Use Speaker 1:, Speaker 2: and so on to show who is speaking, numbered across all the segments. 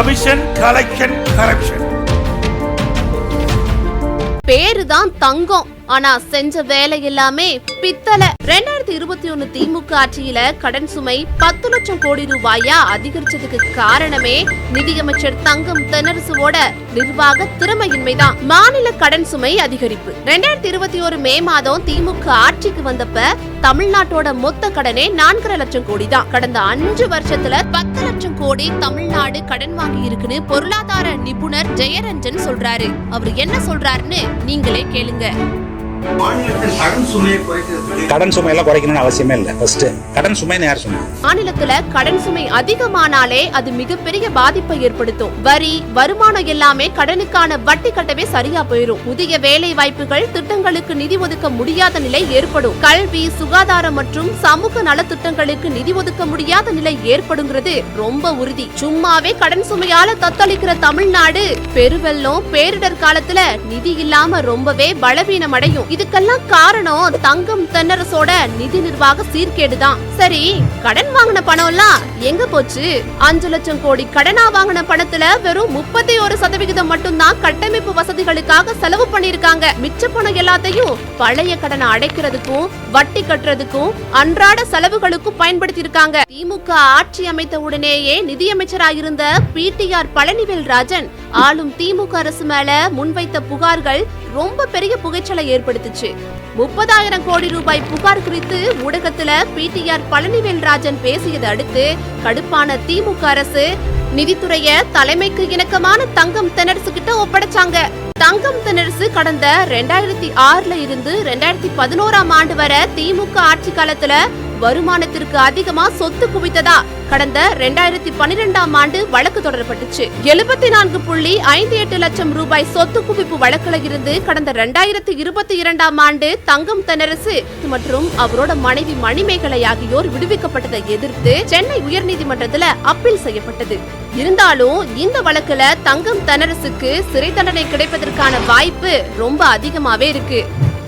Speaker 1: Commission, collection, corruption.
Speaker 2: பேருதான் தங்கம், ஆனா செஞ்ச வேலை எல்லாமே பித்தளை. 2021 திமுக ஆட்சியில கடன் சுமை 10 லட்சம் கோடி ரூபாயா அதிகரிச்சதுக்கு காரணமே நிதியமைச்சர் தங்கம் தென்னரசுவோட நிர்வாக திறமையின்மைதான். மாநில கடன் சுமை அதிகரிப்பு. 2021 மே மாதம் திமுக ஆட்சிக்கு வந்தப்ப தமிழ்நாட்டோட மொத்த கடனே 4.5 லட்சம் கோடி தான். கடந்த 5 வருஷத்துல 10 லட்சம் கோடி தமிழ்நாடு கடன் வாங்கி இருக்குன்னு பொருளாதார நிபுணர் ஜெயரஞ்சன் சொல்றாரு. அவர் என்ன சொல்றாருன்னு நீங்களே கேளுங்க.
Speaker 3: கடன் சுமை எல்லாம் குறைக்கணும்னு அவசியமே இல்ல. ஃபர்ஸ்ட் கடன் சுமைன்னு யார் சொன்னா?
Speaker 2: மாநிலத்துல கடன் சுமை அதிகமானாலே அது மிகப்பெரிய பாதிப்பை ஏற்படுத்தும். வரி வருமானம் எல்லாமே கடனுக்கான வட்டி கட்டவே சரியா போயிடும். புதிய வேலை வாய்ப்புகள் திட்டங்களுக்கு நிதி ஒதுக்க முடியாத நிலை ஏற்படும். கல்வி, சுகாதாரம் மற்றும் சமூக நலத்திட்டங்களுக்கு நிதி ஒதுக்க முடியாத நிலை ஏற்படுங்கிறது ரொம்ப உறுதி. சும்மாவே கடன் சுமையால தத்தளிக்கிற தமிழ்நாடு பெருவெள்ளம், பேரிடர் காலத்துல நிதி இல்லாம ரொம்பவே பலவீனம் அடையும். இதுக்கெல்லாம் காரணம் தங்கம் தென்னரசோட நிதி நிர்வாக சீர்கேடுதான். சரி, கடன் வாங்கின பணம் எல்லாம் எங்க போச்சு? 5 லட்சம் கோடி கடனா வாங்கின பணத்துல வெறும் 31% மட்டும்தான் கட்டமைப்பு வசதிகளுக்காக செலவு பண்ணிருக்காங்க. மிச்ச பணம் எல்லாத்தையும் பழைய கடனை அடைக்கிறதுக்கும் வட்டி கட்டுறதுக்கும் அன்றாட செலவுகளுக்கும் பயன்படுத்தி இருக்காங்க. திமுக ஆட்சி அமைத்த உடனேயே நிதியமைச்சராயிருந்த பிடிஆர் பழனிவேல் ராஜன் ஆளும் திமுக அரசு மேல முன்வைத்த புகார்கள் ரொம்ப பெரிய புகைச்சலை ஏற்படுத்துச்சு. 30,000 கோடி ரூபாய் புகார் குறித்து ஊடகத்துல பிடிஆர் பழனிவேல் ராஜன் பேசியதை அடுத்து கடுப்பான திமுக அரசு நிதித்துறைய தலைமைக்கு இணக்கமான தங்கம் தென்னரசு கிட்ட ஒப்படைச்சாங்க. தங்கம் தென்னரசு கடந்த 2006ல இருந்து 2011ஆம் ஆண்டு வரை திமுக ஆட்சி காலத்துல வருமானத்திற்கு அதிகமா சொத்து குவித்ததா கடந்த 2012ஆம் ஆண்டு வழக்கு தொடரப்பட்டுச்சு. 74.58 லட்சம் ரூபாய் சொத்து குவிப்பு வழக்குல இருந்து கடந்த 2022ஆம் ஆண்டு தங்கம் தென்னரசு மற்றும் அவரோட மனைவி மணிமேகலை ஆகியோர் விடுவிக்கப்பட்டதை எதிர்த்து சென்னை உயர்நீதிமன்றத்துல அப்பீல் செய்யப்பட்டது. இருந்தாலும் இந்த வழக்குல தங்கம் தென்னரசுக்கு சிறை தண்டனை கிடைப்பதற்கான வாய்ப்பு ரொம்ப அதிகமாவே இருக்கு.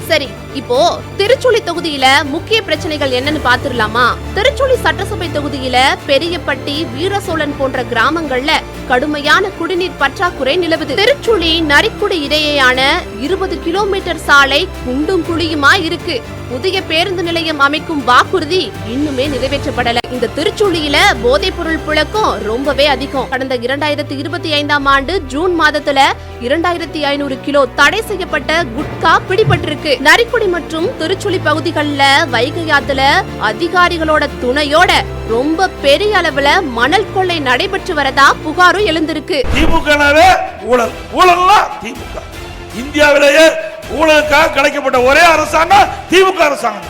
Speaker 2: சரி, இப்போ திருச்சுழி தொகுதியில முக்கிய பிரச்சனைகள் என்னன்னு பாத்துடலாமா? திருச்சுழி சட்டசபை தொகுதியில பெரியப்பட்டி, வீரசோழன் போன்ற கிராமங்கள்ல கடுமையான குடிநீர் பற்றாக்குறை நிலவுது. திருச்சுழி நரிக்குடி இடையேயான 20 கிலோமீட்டர் சாலை குண்டும் குழியுமா இருக்கு. புதிய பேருந்து நிலையம் அமைக்கும் வாக்குறுதி இன்னுமே நிறைவேற்றப்படல. இந்த திருச்சுழியில போதைப் பொருள் புழக்கம் ரொம்பவே அதிகம். கடந்த 2025ஆம் ஆண்டு ஜூன் மாதத்துல 2500 கிலோ தடை செய்யப்பட்ட குட்கா பிடிபட்டிருக்கு. நரிக்குடி மற்றும் திருச்சுழி பகுதிகளில் வைகை ஆத்துல அதிகாரிகளோட துணையோட ரொம்ப பெரிய அளவுல மணல் கொள்ளை நடைபெற்று வரதா புகாரும் எழுந்திருக்கு.
Speaker 1: திமுகவே ஊழல், ஊழல்லாம் திமுக. இந்தியாவிலேயே ஊழலுக்காக கிடைக்கப்பட்ட ஒரே அரசாங்கம் திமுக அரசாங்கம்.